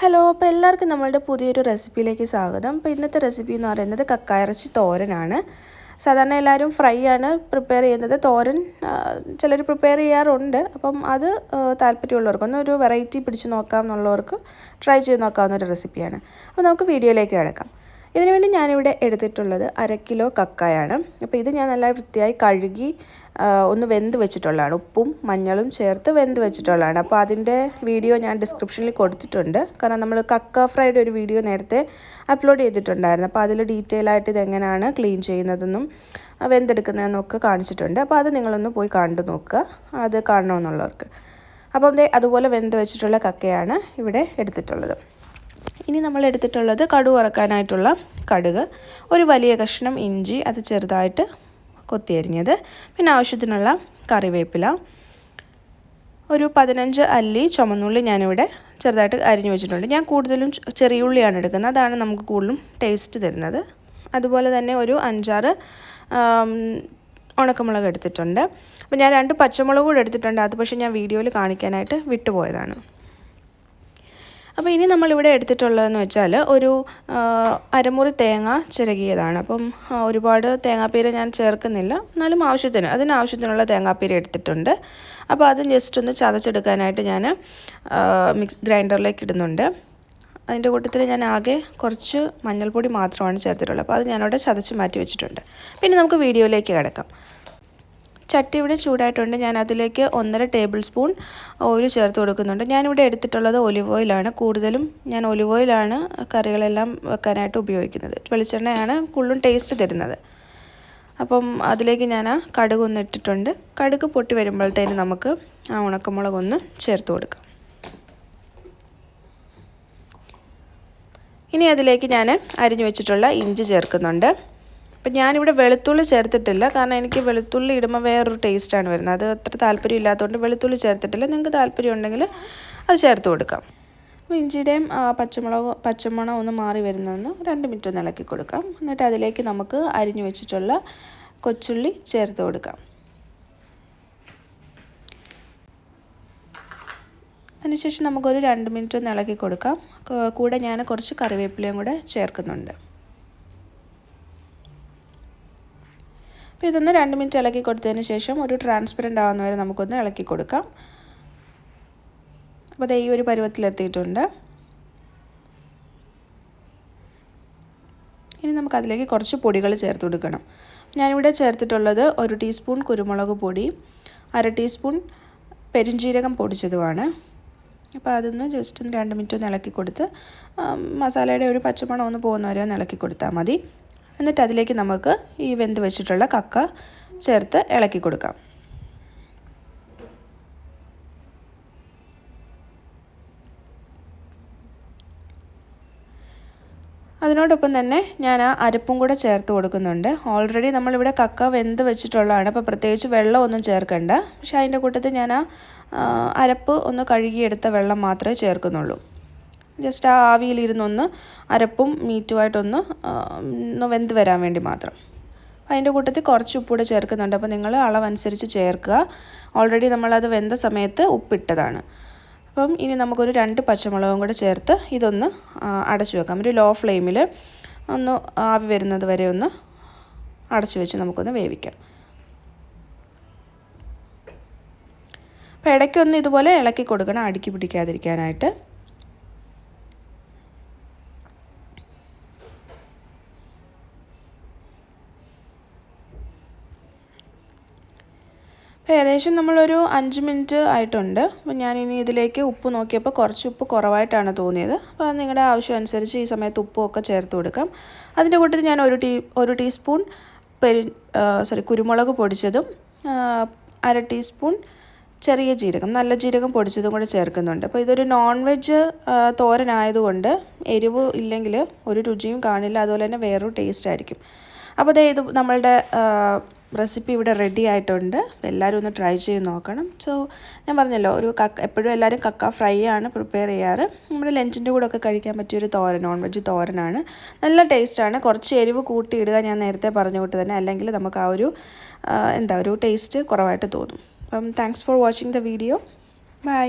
Hello, അപ്പോൾ എല്ലാവർക്കും നമ്മളുടെ പുതിയൊരു റെസിപ്പിയിലേക്ക് സ്വാഗതം. അപ്പോൾ ഇന്നത്തെ റെസിപ്പി എന്ന് പറയുന്നത് കക്ക ഇറച്ചി തോരനാണ്. സാധാരണ എല്ലാവരും ഫ്രൈ ആണ് പ്രിപ്പയർ ചെയ്യുന്നത്. തോരൻ ചിലർ പ്രിപ്പയർ ചെയ്യാറുണ്ട്. അപ്പം അത് താല്പര്യമുള്ളവർക്ക് ഒരു വെറൈറ്റി പിടിച്ച് നോക്കാം എന്നുള്ളവർക്ക് ട്രൈ ചെയ്ത് നോക്കാവുന്ന ഒരു റെസിപ്പിയാണ്. അപ്പോൾ നമുക്ക് വീഡിയോയിലേക്ക് കിടക്കാം. ഇതിനുവേണ്ടി ഞാനിവിടെ എടുത്തിട്ടുള്ളത് 1/2 കിലോ കക്കയാണ്. അപ്പോൾ ഇത് ഞാൻ നല്ല വൃത്തിയായി കഴുകി ഒന്ന് വെന്ത് വെച്ചിട്ടുള്ളതാണ്. ഉപ്പും മഞ്ഞളും ചേർത്ത് വെന്ത് വെച്ചിട്ടുള്ളതാണ്. അപ്പോൾ അതിൻ്റെ വീഡിയോ ഞാൻ ഡിസ്ക്രിപ്ഷനിൽ കൊടുത്തിട്ടുണ്ട്. കാരണം നമ്മൾ കക്ക ഫ്രൈയുടെ ഒരു വീഡിയോ നേരത്തെ അപ്ലോഡ് ചെയ്തിട്ടുണ്ടായിരുന്നു. അപ്പോൾ അതിൽ ഡീറ്റെയിൽ ആയിട്ട് ഇതെങ്ങനെയാണ് ക്ലീൻ ചെയ്യുന്നതെന്നും വെന്തെടുക്കുന്നതെന്നൊക്കെ കാണിച്ചിട്ടുണ്ട്. അപ്പോൾ അത് നിങ്ങളൊന്ന് പോയി കണ്ടു നോക്കുക, അത് കാണണമെന്നുള്ളവർക്ക്. അപ്പം അതുപോലെ വെന്ത് വെച്ചിട്ടുള്ള കക്കയാണ് ഇവിടെ എടുത്തിട്ടുള്ളത്. ഇനി നമ്മൾ എടുത്തിട്ടുള്ളത് കടുക് വറക്കാനായിട്ടുള്ള കടുക്, ഒരു വലിയ കഷ്ണം ഇഞ്ചി അത് ചെറുതായിട്ട് കൊത്തിയരിഞ്ഞത്, പിന്നെ ആവശ്യത്തിനുള്ള കറിവേപ്പില, ഒരു 15 അല്ലി ചുമന്നുള്ളി ഞാനിവിടെ ചെറുതായിട്ട് അരിഞ്ഞു വെച്ചിട്ടുണ്ട്. ഞാൻ കൂടുതലും ചെറിയ ഉള്ളിയാണ് എടുക്കുന്നത്, അതാണ് നമുക്ക് കൂടുതലും ടേസ്റ്റ് തരുന്നത്. അതുപോലെ തന്നെ ഒരു 5-6 ഉണക്കമുളക് എടുത്തിട്ടുണ്ട്. അപ്പോൾ ഞാൻ 2 പച്ചമുളക് കൂടെ എടുത്തിട്ടുണ്ട്. അത് പക്ഷേ ഞാൻ വീഡിയോയിൽ കാണിക്കാനായിട്ട് വിട്ടുപോയതാണ്. അപ്പോൾ ഇനി നമ്മളിവിടെ എടുത്തിട്ടുള്ളതെന്ന് വെച്ചാൽ ഒരു അരമുറി തേങ്ങ ചിരകിയതാണ്. അപ്പം ഒരുപാട് തേങ്ങാപ്പീര ഞാൻ ചേർക്കുന്നില്ല, എന്നാലും അതിനാവശ്യത്തിനുള്ള തേങ്ങാപ്പീര എടുത്തിട്ടുണ്ട്. അപ്പോൾ അത് ജസ്റ്റ് ഒന്ന് ചതച്ചെടുക്കാനായിട്ട് ഞാൻ ഗ്രൈൻഡറിലേക്ക് ഇടുന്നുണ്ട്. അതിൻ്റെ കൂട്ടത്തിൽ ഞാൻ ആകെ കുറച്ച് മഞ്ഞൾപ്പൊടി മാത്രമാണ് ചേർത്തിട്ടുള്ളത്. അപ്പോൾ അത് ഞാനവിടെ ചതച്ച് മാറ്റി വെച്ചിട്ടുണ്ട്. പിന്നെ നമുക്ക് വീഡിയോയിലേക്ക് കിടക്കാം. ചട്ടി ഇവിടെ ചൂടായിട്ടുണ്ട്. ഞാൻ അതിലേക്ക് 1.5 ടേബിൾ സ്പൂൺ ഓയിൽ ചേർത്ത് കൊടുക്കുന്നുണ്ട്. ഞാനിവിടെ എടുത്തിട്ടുള്ളത് ഒലിവ് ഓയിലാണ്. കൂടുതലും ഞാൻ ഒലിവ് ഓയിലാണ് കറികളെല്ലാം വെക്കാനായിട്ട് ഉപയോഗിക്കുന്നത്. വെളിച്ചെണ്ണയാണ് കൂടുതലും ടേസ്റ്റ് തരുന്നത്. അപ്പം അതിലേക്ക് ഞാൻ കടുക് ഒന്ന് ഇട്ടിട്ടുണ്ട്. കടുക് പൊട്ടി വരുമ്പോഴത്തേന് നമുക്ക് ആ ഉണക്കമുളകൊന്ന് ചേർത്ത് കൊടുക്കാം. ഇനി അതിലേക്ക് ഞാൻ അരിഞ്ഞു വെച്ചിട്ടുള്ള ഇഞ്ചി ചേർക്കുന്നുണ്ട്. അപ്പം ഞാനിവിടെ വെളുത്തുള്ളി ചേർത്തിട്ടില്ല, കാരണം എനിക്ക് വെളുത്തുള്ളി ഇടുമ്പോൾ വേറൊരു ടേസ്റ്റാണ് വരുന്നത്. അത് അത്ര താല്പര്യമില്ലാത്തതുകൊണ്ട് വെളുത്തുള്ളി ചേർത്തിട്ടില്ല. നിങ്ങൾക്ക് താല്പര്യം ഉണ്ടെങ്കിൽ അത് ചേർത്ത് കൊടുക്കാം. അപ്പോൾ ഇഞ്ചിയുടെയും പച്ചമണം ഒന്ന് മാറി വരുന്നതെന്ന് 2 മിനിറ്റ് ഒന്ന് ഇളക്കി കൊടുക്കാം. എന്നിട്ട് അതിലേക്ക് നമുക്ക് അരിഞ്ഞു വെച്ചിട്ടുള്ള കൊച്ചുള്ളി ചേർത്ത് കൊടുക്കാം. അതിനുശേഷം നമുക്കൊരു 2 മിനിറ്റ് ഒന്ന് ഇളക്കി കൊടുക്കാം. കൂടെ ഞാൻ കുറച്ച് കറിവേപ്പിലയും കൂടെ ചേർക്കുന്നുണ്ട്. അപ്പോൾ ഇതൊന്ന് 2 മിനിറ്റ് ഇളക്കി കൊടുത്തതിന് ശേഷം ഒരു ട്രാൻസ്പെറൻ്റ് ആവുന്ന വരെ നമുക്കൊന്ന് ഇളക്കി കൊടുക്കാം. അപ്പോൾ അത് ഈ ഒരു പരുവത്തിലെത്തിയിട്ടുണ്ട്. ഇനി നമുക്കതിലേക്ക് കുറച്ച് പൊടികൾ ചേർത്ത് കൊടുക്കണം. ഞാനിവിടെ ചേർത്തിട്ടുള്ളത് 1 ടീസ്പൂൺ കുരുമുളക് പൊടി, 1/2 ടീസ്പൂൺ പെരുംജീരകം പൊടിച്ചതുമാണ്. അപ്പോൾ അതൊന്ന് ജസ്റ്റ് 2 മിനിറ്റ് ഒന്ന് ഇളക്കി കൊടുത്ത് മസാലയുടെ ഒരു പച്ചമണം ഒന്ന് പോകുന്നവരെ ഒന്ന് ഇളക്കി കൊടുത്താൽ മതി. എന്നിട്ട് അതിലേക്ക് നമുക്ക് ഈ വെന്ത് വെച്ചിട്ടുള്ള കക്ക ചേർത്ത് ഇളക്കി കൊടുക്കാം. അതിനോടൊപ്പം തന്നെ ഞാൻ ആ അരപ്പും കൂടെ ചേർത്ത് കൊടുക്കുന്നുണ്ട്. ഓൾറെഡി നമ്മളിവിടെ കക്ക വെന്ത് വെച്ചിട്ടുള്ളതാണ്, അപ്പോൾ പ്രത്യേകിച്ച് വെള്ളമൊന്നും ചേർക്കണ്ട. പക്ഷേ അതിൻ്റെ കൂട്ടത്തിൽ ഞാൻ അരപ്പ് ഒന്ന് കഴുകിയെടുത്ത വെള്ളം മാത്രമേ ചേർക്കുന്നുള്ളൂ. ജസ്റ്റ് ആ ആവിയിലിരുന്നൊന്ന് അരപ്പും മീറ്റുമായിട്ടൊന്ന് വെന്ത് വരാൻ വേണ്ടി മാത്രം. അതിൻ്റെ കൂട്ടത്തിൽ കുറച്ച് ഉപ്പൂടെ ചേർക്കുന്നുണ്ട്. അപ്പോൾ നിങ്ങൾ അളവനുസരിച്ച് ചേർക്കുക. ഓൾറെഡി നമ്മളത് വെന്ത സമയത്ത് ഉപ്പിട്ടതാണ്. അപ്പം ഇനി നമുക്കൊരു 2 പച്ചമുളകും കൂടെ ചേർത്ത് ഇതൊന്ന് അടച്ചു വെക്കാം. ഒരു ലോ ഫ്ലെയിമിൽ ഒന്ന് ആവി വരുന്നത് വരെ ഒന്ന് അടച്ചു വെച്ച് നമുക്കൊന്ന് വേവിക്കാം. അപ്പോൾ ഇടയ്ക്കൊന്ന് ഇതുപോലെ ഇളക്കി കൊടുക്കണം, അടുക്കി പിടിക്കാതിരിക്കാനായിട്ട്. ഏകദേശം നമ്മളൊരു 5 മിനിറ്റ് ആയിട്ടുണ്ട്. അപ്പോൾ ഞാനിനി ഇതിലേക്ക് ഉപ്പ് നോക്കിയപ്പോൾ കുറച്ച് ഉപ്പ് കുറവായിട്ടാണ് തോന്നിയത്. അപ്പോൾ അത് നിങ്ങളുടെ ആവശ്യം അനുസരിച്ച് ഈ സമയത്ത് ഉപ്പൊക്കെ ചേർത്ത് കൊടുക്കാം. അതിൻ്റെ കൂട്ടത്തിൽ ഞാൻ 1 ടീസ്പൂൺ കുരുമുളക് പൊടിച്ചതും 1/2 ടീസ്പൂൺ ചെറിയ ജീരകം, നല്ല ജീരകം പൊടിച്ചതും കൂടെ ചേർക്കുന്നുണ്ട്. അപ്പോൾ ഇതൊരു നോൺ വെജ് തോരനായതുകൊണ്ട് എരിവ് ഇല്ലെങ്കിൽ ഒരു രുചിയും കാണില്ല, അതുപോലെ തന്നെ വേറൊരു ടേസ്റ്റ് ആയിരിക്കും. അപ്പോൾ ഇത് നമ്മളുടെ റെസിപ്പി ഇവിടെ റെഡി ആയിട്ടുണ്ട്. എല്ലാവരും ഒന്ന് ട്രൈ ചെയ്ത് നോക്കണം. സോ ഞാൻ പറഞ്ഞല്ലോ, എപ്പോഴും എല്ലാവരും കക്ക ഫ്രൈ ആണ് പ്രിപ്പയർ ചെയ്യാറ്. നമ്മുടെ ലഞ്ചിൻ്റെ കൂടെ ഒക്കെ കഴിക്കാൻ പറ്റിയൊരു തോരൻ, നോൺ വെജ് തോരനാണ്. നല്ല ടേസ്റ്റാണ്. കുറച്ച് എരിവ് കൂട്ടിയിടുക, ഞാൻ നേരത്തെ പറഞ്ഞ കൂട്ട് തന്നെ, അല്ലെങ്കിൽ നമുക്ക് ആ ഒരു ടേസ്റ്റ് കുറവായിട്ട് തോന്നും. അപ്പം thanks for watching the video. By.